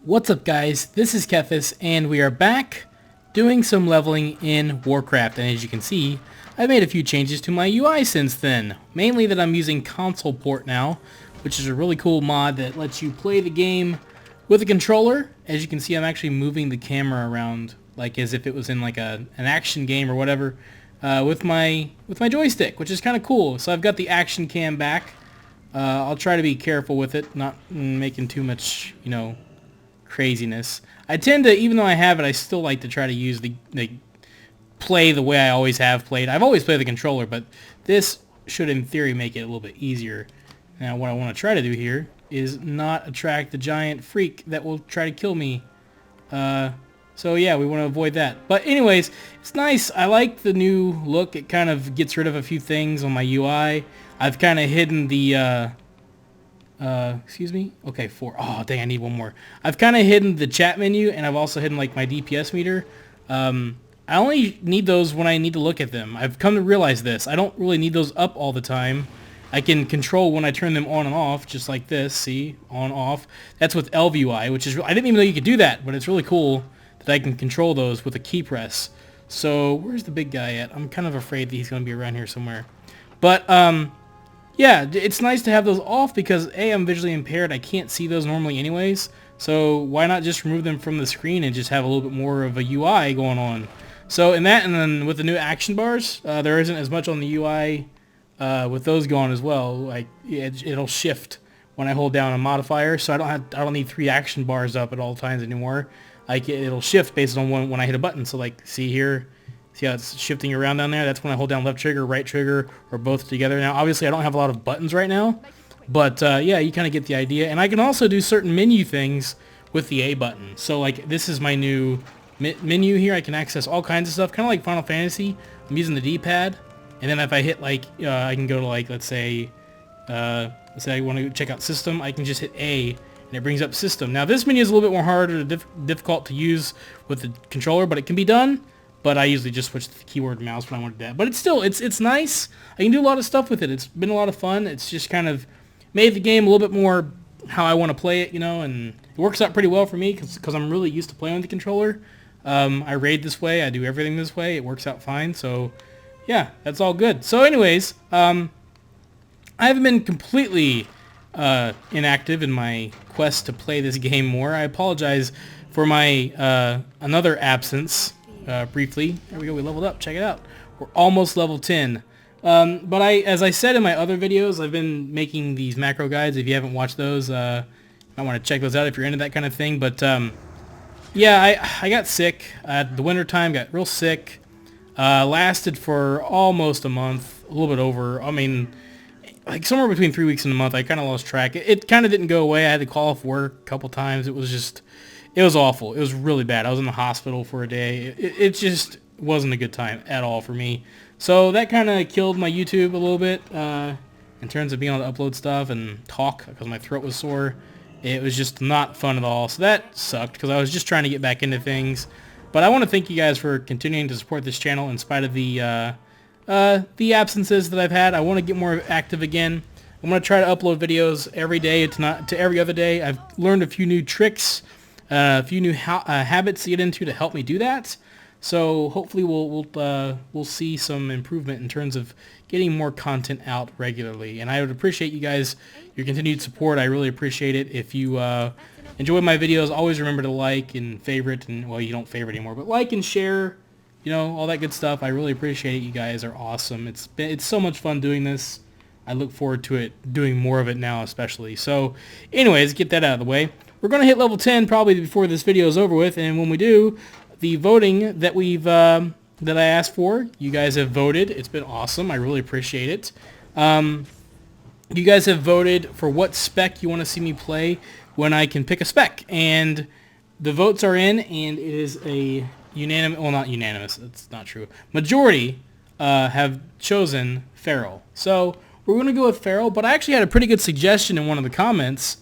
What's up guys, this is Kephas and we are back doing some leveling in Warcraft, and as you can see I've made a few changes to my UI since then. Mainly that I'm using console port now, which is a really cool mod that lets you play the game with a controller. As you can see, I'm actually moving the camera around like as if it was in like an action game or whatever with my joystick, which is kind of cool. So I've got the action cam back. I'll try to be careful with it, not making too much, craziness. I tend to, even though I have it, I still like to try to use the play the way I always have played. I've always played the controller, but this should in theory make it a little bit easier. Now what I want to try to do here is not attract the giant freak that will try to kill me. So yeah, we want to avoid that. But anyways, it's nice. I like the new look. It kind of gets rid of a few things on my UI. I've kind of hidden the excuse me? Okay, 4. Oh, dang, I need one more. I've kind of hidden the chat menu, and I've also hidden, like, my DPS meter. I only need those when I need to look at them. I've come to realize this. I don't really need those up all the time. I can control when I turn them on and off, just like this. See? On, off. That's with LVUI, which is... I didn't even know you could do that, but it's really cool that I can control those with a key press. So, where's the big guy at? I'm kind of afraid that he's going to be around here somewhere. But, yeah, it's nice to have those off because, A, I'm visually impaired. I can't see those normally anyways. So why not just remove them from the screen and just have a little bit more of a UI going on? So in that, and then with the new action bars, there isn't as much on the UI with those going as well. Like it'll shift when I hold down a modifier, so I don't need 3 action bars up at all times anymore. Like it'll shift based on when I hit a button. So like see here. See how it's shifting around down there? That's when I hold down left trigger, right trigger, or both together. Now, obviously, I don't have a lot of buttons right now, but yeah, you kind of get the idea. And I can also do certain menu things with the A button. So, like, this is my new menu here. I can access all kinds of stuff, kind of like Final Fantasy. I'm using the D-pad, and then if I hit, like, I can go to, like, let's say I want to check out System. I can just hit A, and it brings up System. Now, this menu is a little bit more harder, difficult to use with the controller, but it can be done. But I usually just switch to the keyboard mouse when I want to do that. But it's still, it's nice. I can do a lot of stuff with it. It's been a lot of fun. It's just kind of made the game a little bit more how I want to play it, and it works out pretty well for me because I'm really used to playing with the controller. I raid this way. I do everything this way. It works out fine. So, yeah, that's all good. So, anyways, I haven't been completely inactive in my quest to play this game more. I apologize for my another absence. Briefly. There we go, we leveled up. Check it out. We're almost level 10. But as I said in my other videos, I've been making these macro guides. If you haven't watched those, you might want to check those out if you're into that kind of thing. But yeah, I got sick at the winter time. Got real sick. Lasted for almost a month, a little bit over. I mean, like somewhere between 3 weeks and a month. I kind of lost track. It kind of didn't go away. I had to call off work a couple times. It was awful. It was really bad. I was in the hospital for a day. It just wasn't a good time at all for me. So that kind of killed my YouTube a little bit in terms of being able to upload stuff and talk because my throat was sore. It was just not fun at all. So that sucked because I was just trying to get back into things. But I want to thank you guys for continuing to support this channel in spite of the absences that I've had. I want to get more active again. I'm going to try to upload videos every day to every other day. I've learned a few new tricks. A few new habits to get into to help me do that. So hopefully we'll see some improvement in terms of getting more content out regularly. And I would appreciate you guys, your continued support. I really appreciate it. If you enjoy my videos, always remember to like and favorite. And well, you don't favorite anymore, but like and share. All that good stuff. I really appreciate it. You guys are awesome. It's so much fun doing this. I look forward to it, doing more of it now especially. So anyways, get that out of the way. We're going to hit level 10 probably before this video is over with, and when we do, the voting that that I asked for, you guys have voted. It's been awesome. I really appreciate it. You guys have voted for what spec you want to see me play when I can pick a spec, and the votes are in, and it is a unanimous, well, not unanimous, that's not true. Majority have chosen Feral. So we're going to go with Feral, but I actually had a pretty good suggestion in one of the comments,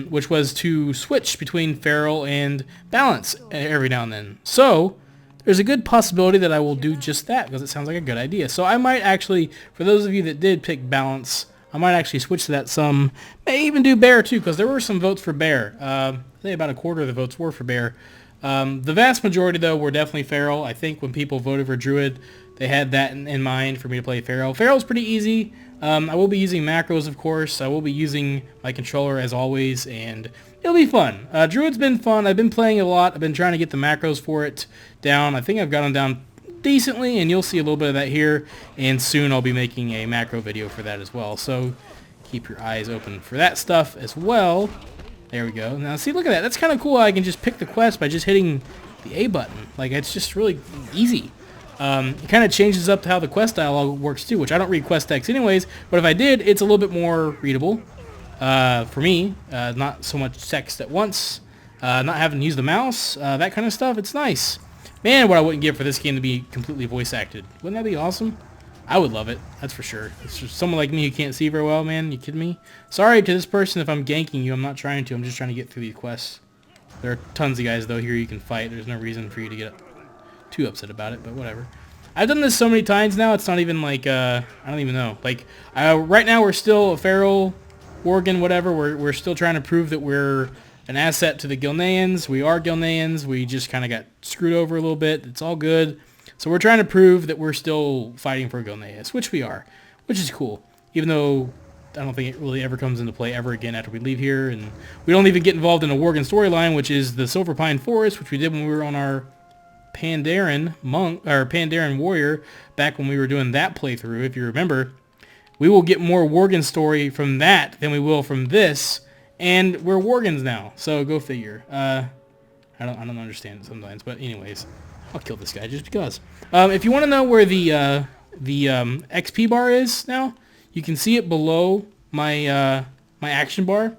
which was to switch between Feral and Balance every now and then. So there's a good possibility that I will do just that because it sounds like a good idea. So I might actually, for those of you that did pick Balance, I might actually switch to that some. May even do bear too, because there were some votes for bear. I think about a quarter of the votes were for bear. The vast majority, though, were definitely feral. I think when people voted for druid, they had that in mind for me to play feral. Feral's pretty easy. I will be using macros, of course. I will be using my controller as always, and it'll be fun. Druid's been fun. I've been playing a lot. I've been trying to get the macros for it down. I think I've got them down decently, and you'll see a little bit of that here, and soon I'll be making a macro video for that as well. So keep your eyes open for that stuff as well. There we go. Now see, look at that. That's kind of cool. I can just pick the quest by just hitting the A button. Like, it's just really easy. It kind of changes up to how the quest dialogue works too, which I don't read quest text anyways, but if I did, it's a little bit more readable for me. Not so much text at once, not having to use the mouse, that kind of stuff. It's nice. Man, what I wouldn't give for this game to be completely voice acted. Wouldn't that be awesome? I would love it, that's for sure. It's just someone like me who can't see very well, man. You kidding me? Sorry to this person if I'm ganking you. I'm not trying to. I'm just trying to get through these quests. There are tons of guys, though, here you can fight. There's no reason for you to get too upset about it, but whatever. I've done this so many times now, it's not even like, I don't even know. Like, right now we're still a feral, Worgen, whatever. We're still trying to prove that we're an asset to the Gilneans. We are Gilneans. We just kind of got screwed over a little bit. It's all good. So we're trying to prove that we're still fighting for Gilneas, which we are, which is cool. Even though I don't think it really ever comes into play ever again after we leave here, and we don't even get involved in a Worgen storyline, which is the Silver Pine Forest, which we did when we were on our Pandaren monk or Pandaren warrior back when we were doing that playthrough. If you remember, we will get more Worgen story from that than we will from this, and we're Worgens now. So go figure. I don't understand it sometimes, but anyways, I'll kill this guy just because. If you want to know where the XP bar is now, you can see it below my my action bar.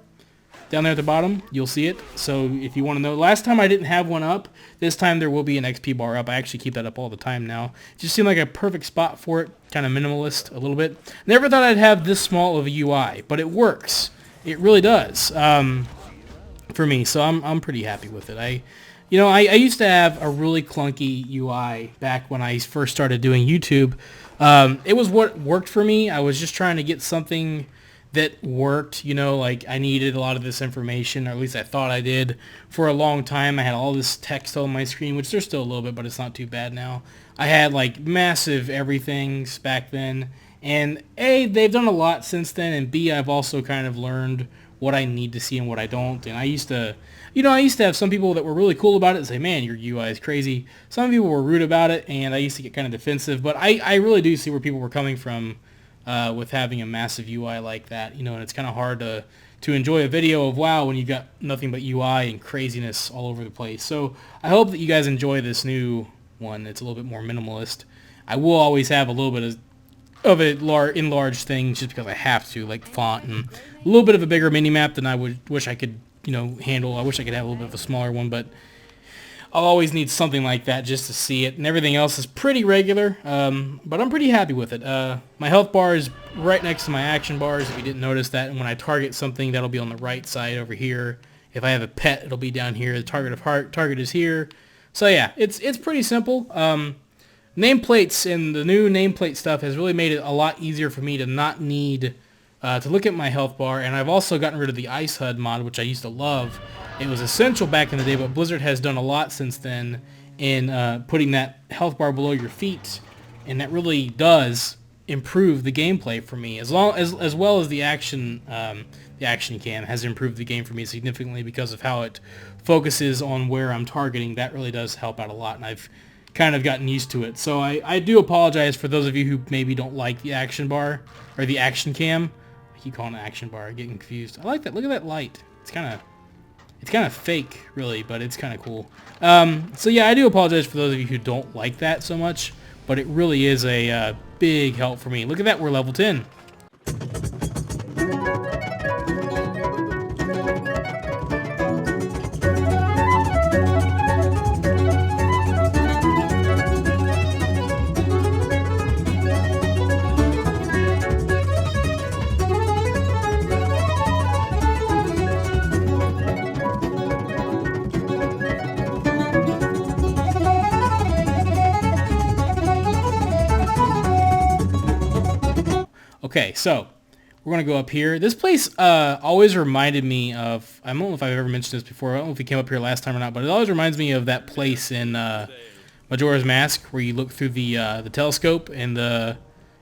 Down there at the bottom, you'll see it. So if you want to know, last time I didn't have one up. This time there will be an XP bar up. I actually keep that up all the time now. It just seemed like a perfect spot for it. Kind of minimalist a little bit. Never thought I'd have this small of a UI, but it works. It really does for me. So I'm pretty happy with it. I used to have a really clunky UI back when I first started doing YouTube. It was what worked for me. I was just trying to get something that worked, like I needed a lot of this information, or at least I thought I did, for a long time. I had all this text on my screen, which there's still a little bit, but it's not too bad now. I had like massive everythings back then, and A, they've done a lot since then, and B, I've also kind of learned what I need to see and what I don't. And I used to have some people that were really cool about it and say, man, your UI is crazy. Some people were rude about it, and I used to get kind of defensive, but I really do see where people were coming from with having a massive UI like that, and it's kind of hard to enjoy a video of WoW when you've got nothing but UI and craziness all over the place. So I hope that you guys enjoy this new one. It's a little bit more minimalist. I will always have a little bit of enlarged things just because I have to, like font and a little bit of a bigger mini-map than I would wish I could, handle. I wish I could have a little bit of a smaller one, but I'll always need something like that just to see it, and everything else is pretty regular, but I'm pretty happy with it. My health bar is right next to my action bars, if you didn't notice that, and when I target something, that'll be on the right side over here. If I have a pet, it'll be down here. The target is here. So yeah, it's pretty simple. Nameplates and the new nameplate stuff has really made it a lot easier for me to not need to look at my health bar, and I've also gotten rid of the Ice HUD mod, which I used to love. It was essential back in the day, but Blizzard has done a lot since then in putting that health bar below your feet, and that really does improve the gameplay for me, as well as the action cam has improved the game for me significantly because of how it focuses on where I'm targeting. That really does help out a lot, and I've kind of gotten used to it. So I do apologize for those of you who maybe don't like the action bar or the action cam. I keep calling it action bar. I get confused. I like that. Look at that light. It's kind of fake, really, but it's kind of cool. So yeah, I do apologize for those of you who don't like that so much, but it really is a big help for me. Look at that, we're level 10. Okay, so We're going to go up here. This place always reminded me of, I don't know if I've ever mentioned this before. I don't know if we came up here last time or not, but it always reminds me of that place in Majora's Mask where you look through the telescope and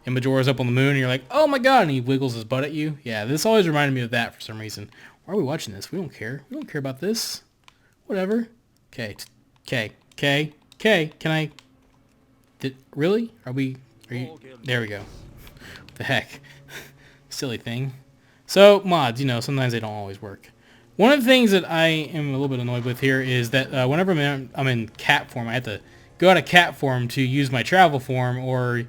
Majora's up on the moon and you're like, oh my god, and he wiggles his butt at you. Yeah, this always reminded me of that for some reason. Why are we watching this? We don't care. We don't care about this. Whatever. Okay. Okay. Okay. Okay. Can I... Really? Are you... There we go. What the heck? Silly thing. So, mods, you know, sometimes they don't always work. One of the things that I am a little bit annoyed with here is that whenever I'm in cat form, I have to go out of cat form to use my travel form or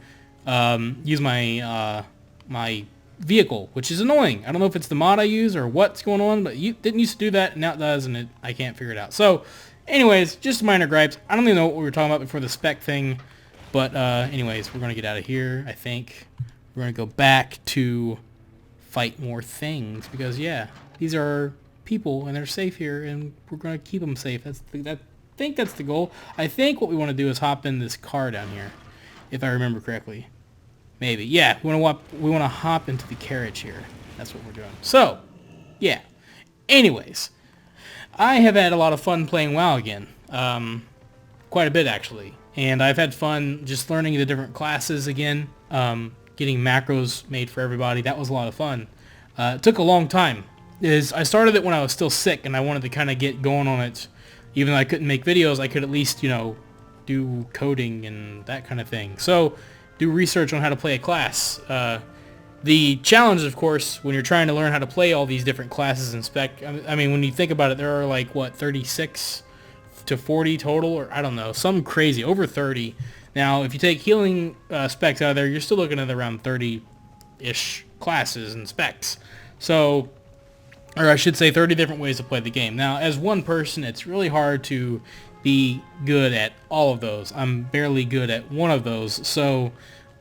use my my vehicle, which is annoying. I don't know if it's the mod I use or what's going on, but you didn't used to do that, and now it does, and I can't figure it out. So, anyways, just minor gripes. I don't even know what we were talking about before the spec thing, but anyways, we're going to get out of here, I think. We're going to go back to fight more things, because, yeah, these are people, and they're safe here, and we're going to keep them safe. I think that's the goal. I think what we want to do is hop in this car down here, if I remember correctly. Maybe. Yeah, we want to hop into the carriage here. That's what we're doing. So, yeah. Anyways, I have had a lot of fun playing WoW again. Quite a bit, actually. And I've had fun just learning the different classes again. Getting macros made for everybody. That was a lot of fun. It took a long time. I started it when I was still sick, and I wanted to kind of get going on it. Even though I couldn't make videos, I could at least, you know, do coding and that kind of thing. So, do research on how to play a class. The challenge, of course, when you're trying to learn how to play all these different classes and spec, I mean, when you think about it, there are like, what, 36 to 40 total, or I don't know, some crazy, over 30. Now, if you take healing specs out of there, you're still looking at around 30-ish classes and specs. So, or I should say 30 different ways to play the game. Now, as one person, it's really hard to be good at all of those. I'm barely good at one of those. So,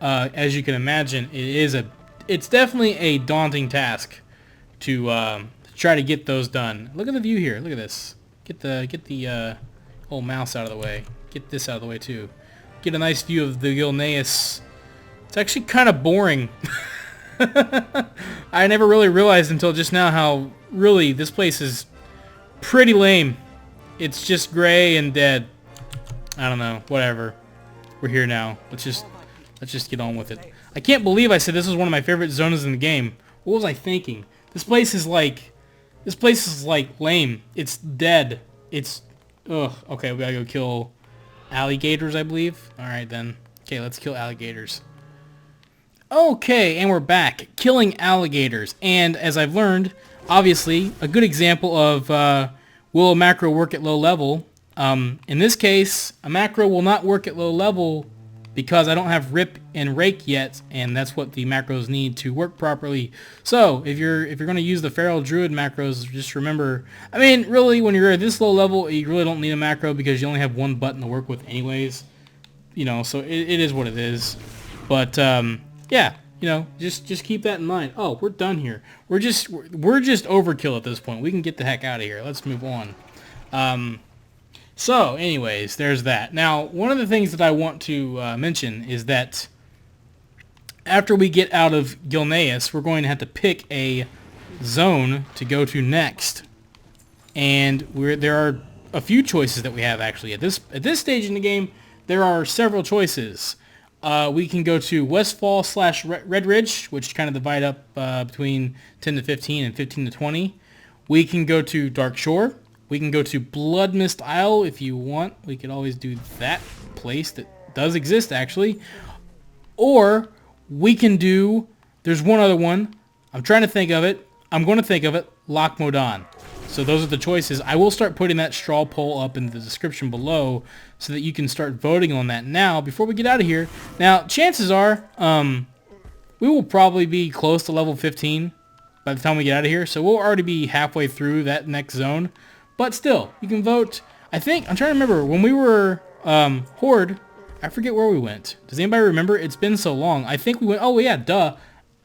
as you can imagine, it's definitely a daunting task to try to get those done. Look at the view here. Look at this. Get the old mouse out of the way. Get this out of the way too. Get a nice view of the Gilneas. It's actually kind of boring. I never really realized until just now how really this place is pretty lame. It's just gray and dead. I don't know. Whatever. We're here now. Let's just get on with it. I can't believe I said this was one of my favorite zones in the game. What was I thinking? This place is like lame. It's dead. It's ugh. Okay, we gotta go kill alligators, I believe. All right then. Okay, let's kill alligators. Okay, and we're back killing alligators. And as I've learned, obviously, a good example of will a macro work at low level. In this case, a macro will not work at low level because I don't have rip and rake yet, and that's what the macros need to work properly. So if you're going to use the feral druid macros, just remember, I mean, really, when you're at this low level, you really don't need a macro because you only have one button to work with anyways. You know, so it is what it is. But yeah, you know, just keep that in mind. Oh, we're done here. We're just overkill at this point. We can get the heck out of here. Let's move on. So, anyways, there's that. Now, one of the things that I want to mention is that after we get out of Gilneas, we're going to have to pick a zone to go to next. And there are a few choices that we have, actually. At this stage in the game, there are several choices. We can go to Westfall / Red Ridge, which kind of divide up between 10 to 15 and 15 to 20. We can go to Dark Shore. We can go to Blood Mist Isle if you want. We could always do that place that does exist, actually. Or we can do, there's one other one. I'm trying to think of it. I'm going to think of it. Loch Modan. So those are the choices. I will start putting that straw poll up in the description below so that you can start voting on that now before we get out of here. Now, chances are we will probably be close to level 15 by the time we get out of here. So we'll already be halfway through that next zone. But still, you can vote. I think, I'm trying to remember, when we were Horde, I forget where we went. Does anybody remember? It's been so long. I think we went, oh yeah, duh.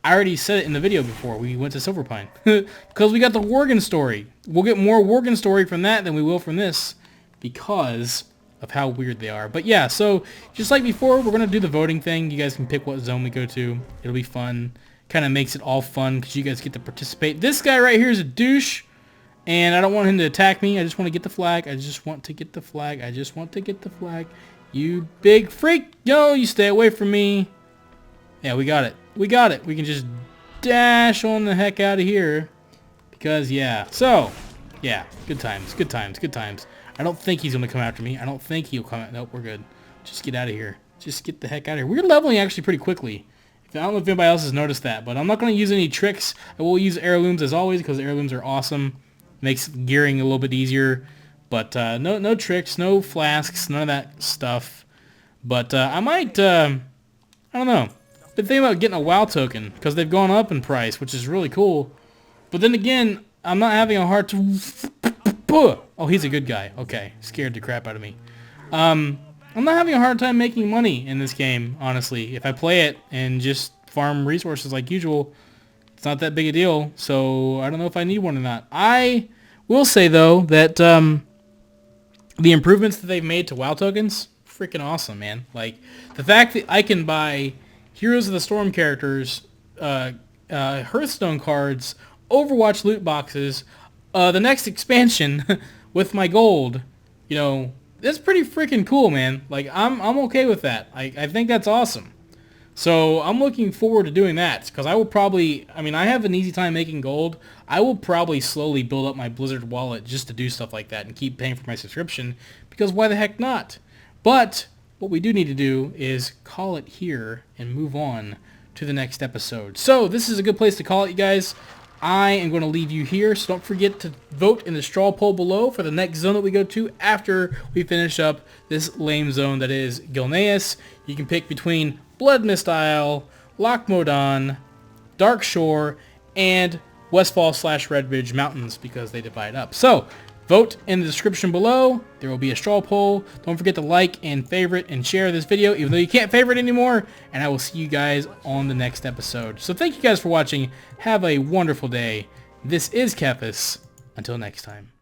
I already said it in the video before. We went to Silverpine. Because we got the Worgen story. We'll get more Worgen story from that than we will from this. Because of how weird they are. But yeah, so just like before, we're going to do the voting thing. You guys can pick what zone we go to. It'll be fun. Kind of makes it all fun because you guys get to participate. This guy right here is a douche, and I don't want him to attack me. I just want to get the flag. I just want to get the flag. I just want to get the flag. You big freak. Yo, you stay away from me. Yeah, we got it. We got it. We can just dash on the heck out of here. Because, yeah. So, yeah. Good times. Good times. Good times. I don't think he's going to come after me. I don't think he'll come. Nope, we're good. Just get out of here. Just get the heck out of here. We're leveling actually pretty quickly. I don't know if anybody else has noticed that, but I'm not going to use any tricks. I will use heirlooms as always because heirlooms are awesome. Makes gearing a little bit easier. But no tricks, no flasks, none of that stuff. But I might, I don't know. Been thinking about getting a WoW token because they've gone up in price, which is really cool. But then again, I'm not having a hard time. Oh, he's a good guy. Okay, scared the crap out of me. I'm not having a hard time making money in this game, honestly. If I play it and just farm resources like usual, it's not that big a deal. So I don't know if I need one or not. I will say, though, that the improvements that they've made to WoW tokens, freaking awesome, man. Like, the fact that I can buy Heroes of the Storm characters, Hearthstone cards, Overwatch loot boxes, the next expansion with my gold, you know, that's pretty freaking cool, man. Like, I'm okay with that. I think that's awesome. So I'm looking forward to doing that because I will probably, I mean, I have an easy time making gold. I will probably slowly build up my Blizzard wallet just to do stuff like that and keep paying for my subscription because why the heck not? But what we do need to do is call it here and move on to the next episode. So this is a good place to call it, you guys. I am going to leave you here, so don't forget to vote in the straw poll below for the next zone that we go to after we finish up this lame zone that is Gilneas. You can pick between Blood Mist Isle, Lochmodon, Dark Shore, and Westfall/Redridge Mountains because they divide up. So, vote in the description below. There will be a straw poll. Don't forget to like and favorite and share this video, even though you can't favorite anymore. And I will see you guys on the next episode. So thank you guys for watching. Have a wonderful day. This is Kephas. Until next time.